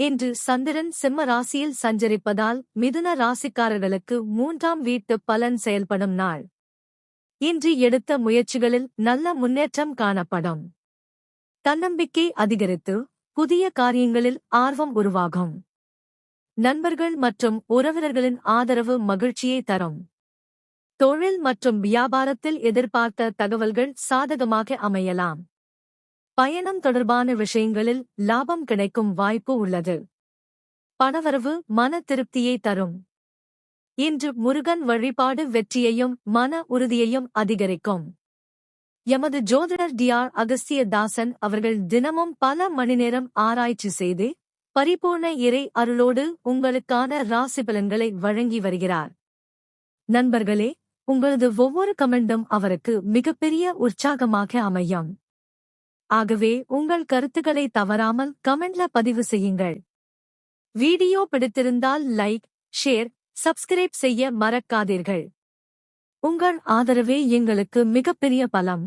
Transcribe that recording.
இன்று சந்திரன் சிம்ம ராசியில் சஞ்சரிப்பதால் மிதுன ராசிக்காரர்களுக்கு 3ஆம் வீட்டு பலன் செயல்படும் நாள். இன்று எடுத்த முயற்சிகளில் நல்ல முன்னேற்றம் காணப்படும். தன்னம்பிக்கை அதிகரித்து புதிய காரியங்களில் ஆர்வம் உருவாகும். நண்பர்கள் மற்றும் உறவினர்களின் ஆதரவு மகிழ்ச்சியை தரும். தொழில் மற்றும் வியாபாரத்தில் எதிர்பார்த்த தகவல்கள் சாதகமாக அமையலாம். பயணம் தொடர்பான விஷயங்களில் லாபம் கிடைக்கும் வாய்ப்பு உள்ளது. பணவரவு மன திருப்தியை தரும். இன்று முருகன் வழிபாடு வெற்றியையும் மன உறுதியையும் அதிகரிக்கும். எமது ஜோதிடர் அகஸ்திய தாசன் அவர்கள் தினமும் பல மணிநேரம் ஆராய்ச்சி செய்து பரிபூர்ண இறை அருளோடு உங்களுக்கான ராசி பலன்களை வழங்கி வருகிறார். நண்பர்களே, உங்களது ஒவ்வொரு கமெண்டும் அவருக்கு மிகப்பெரிய உற்சாகமாக அமையும். ஆகவே உங்கள் கருத்துக்களை தவறாமல் கமெண்ட்ல பதிவு செய்யுங்கள். வீடியோ பிடித்திருந்தால் லைக், ஷேர், சப்ஸ்கிரைப் செய்ய மறக்காதீர்கள். உங்கள் ஆதரவே எங்களுக்கு மிகப்பெரிய பலம்.